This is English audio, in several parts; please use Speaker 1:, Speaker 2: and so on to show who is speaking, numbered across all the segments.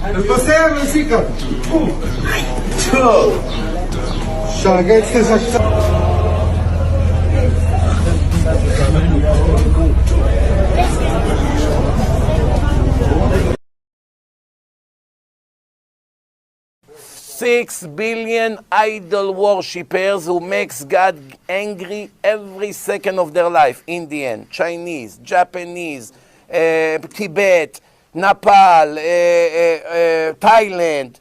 Speaker 1: البصير مسكر شاقات تسكر
Speaker 2: 6 billion idol worshippers who makes God angry every second of their life. Indian, Chinese, Japanese, Tibet, Nepal, Thailand,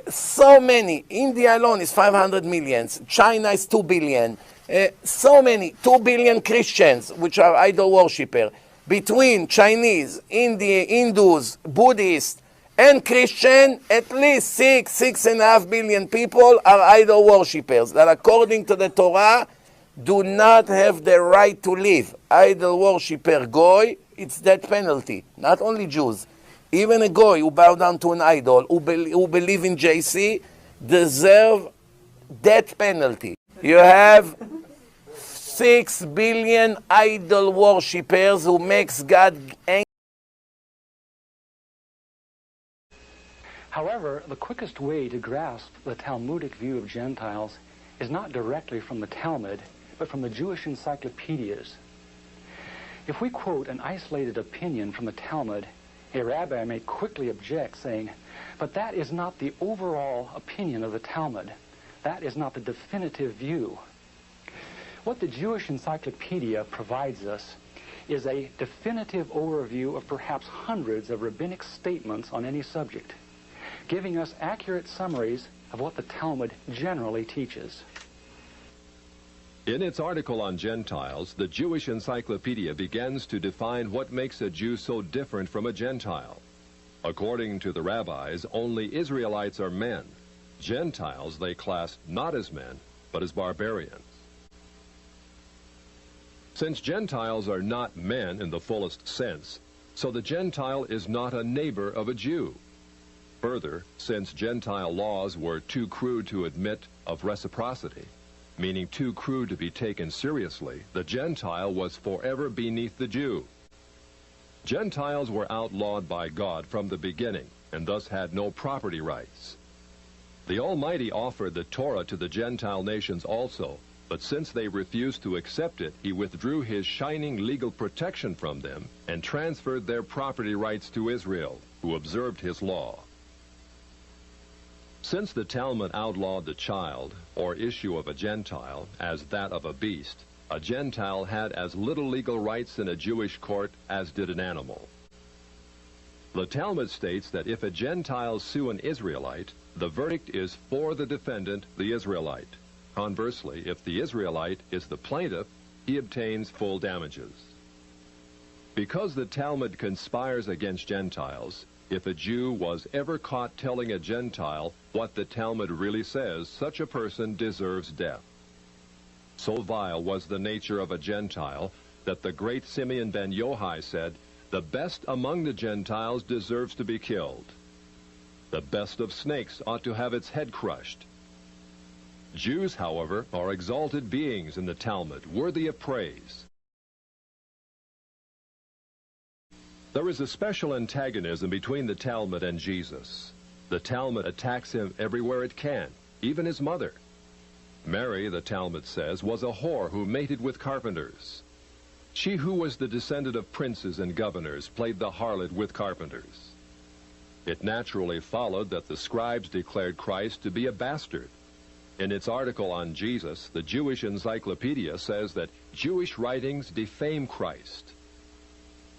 Speaker 2: so many. India alone is 500 million. China is 2 billion. So many, 2 billion Christians, which are idol worshippers. Between Chinese, Hindus, Buddhists, and Christian, at least 6.5 billion people are idol worshippers that according to the Torah do not have the right to live. Idol worshipper goy, it's death penalty. Not only Jews. Even a goy who bow down to an idol, who believe in JC, deserve death penalty. You have 6 billion idol worshippers who makes God angry.
Speaker 3: However, the quickest way to grasp the Talmudic view of Gentiles is not directly from the Talmud, but from the Jewish encyclopedias. If we quote an isolated opinion from the Talmud, a rabbi may quickly object, saying, but that is not the overall opinion of the Talmud. That is not the definitive view. What the Jewish encyclopedia provides us is a definitive overview of perhaps hundreds of rabbinic statements on any subject, giving us accurate summaries of what the Talmud generally teaches.
Speaker 4: In its article on Gentiles, the Jewish Encyclopedia begins to define what makes a Jew so different from a Gentile. According to the rabbis, only Israelites are men. Gentiles they class not as men, but as barbarians. Since Gentiles are not men in the fullest sense, so the Gentile is not a neighbor of a Jew. Further, since Gentile laws were too crude to admit of reciprocity, meaning too crude to be taken seriously, the Gentile was forever beneath the Jew. Gentiles were outlawed by God from the beginning, and thus had no property rights. The Almighty offered the Torah to the Gentile nations also, but since they refused to accept it, he withdrew his shining legal protection from them and transferred their property rights to Israel, who observed his law. Since the Talmud outlawed the child, or issue of a Gentile, as that of a beast, a Gentile had as little legal rights in a Jewish court as did an animal. The Talmud states that if a Gentile sue an Israelite, the verdict is for the defendant, the Israelite. Conversely, if the Israelite is the plaintiff, he obtains full damages. Because the Talmud conspires against Gentiles, if a Jew was ever caught telling a Gentile what the Talmud really says, such a person deserves death. So vile was the nature of a Gentile that the great Simeon ben Yohai said, the best among the Gentiles deserves to be killed. The best of snakes ought to have its head crushed. Jews, however, are exalted beings in the Talmud, worthy of praise. There is a special antagonism between the Talmud and Jesus. The Talmud attacks him everywhere it can, even his mother. Mary, the Talmud says, was a whore who mated with carpenters. She who was the descendant of princes and governors played the harlot with carpenters. It naturally followed that the scribes declared Christ to be a bastard. In its article on Jesus, the Jewish Encyclopedia says that Jewish writings defame Christ.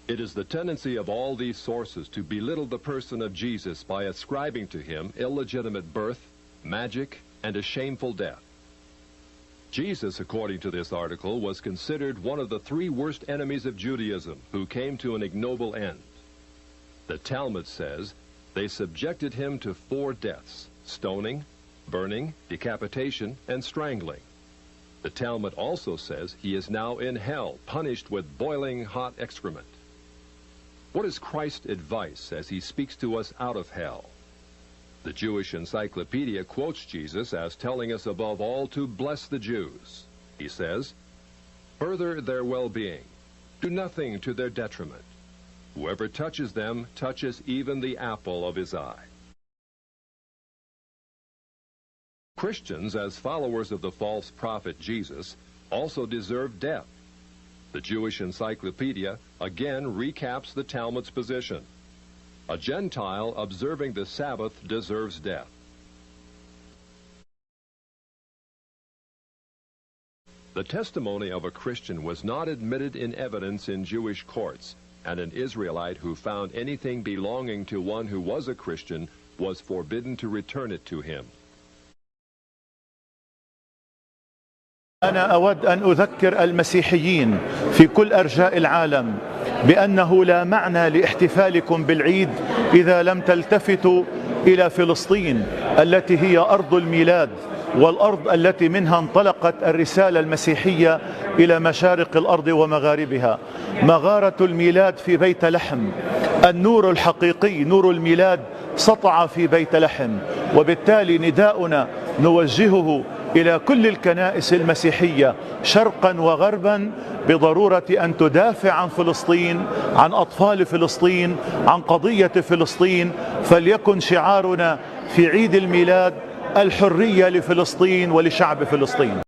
Speaker 4: It is the tendency of all these sources to belittle the person of Jesus by ascribing to him illegitimate birth, magic, and a shameful death. Jesus, according to this article, was considered one of the 3 worst enemies of Judaism who came to an ignoble end. The Talmud says they subjected him to 4 deaths: stoning, burning, decapitation, and strangling. The Talmud also says he is now in hell, punished with boiling hot excrement. What is Christ's advice as he speaks to us out of hell? The Jewish Encyclopedia quotes Jesus as telling us above all to bless the Jews. He says, further their well-being, do nothing to their detriment. Whoever touches them touches even the apple of his eye. Christians, as followers of the false prophet Jesus, also deserve death. The Jewish Encyclopedia again recaps the Talmud's position. A Gentile observing the Sabbath deserves death. The testimony of a Christian was not admitted in evidence in Jewish courts, and an Israelite who found anything belonging to one who was a Christian was forbidden to return it to him.
Speaker 5: أنا أود أن أذكر المسيحيين في كل أرجاء العالم بأنه لا معنى لاحتفالكم بالعيد إذا لم تلتفتوا إلى فلسطين التي هي أرض الميلاد والأرض التي منها انطلقت الرسالة المسيحية إلى مشارق الأرض ومغاربها. مغارة الميلاد في بيت لحم، النور الحقيقي نور الميلاد سطع في بيت لحم، وبالتالي نداؤنا نوجهه إلى كل الكنائس المسيحية شرقا وغربا بضرورة أن تدافع عن فلسطين، عن أطفال فلسطين، عن قضية فلسطين. فليكن شعارنا في عيد الميلاد الحرية لفلسطين ولشعب فلسطين.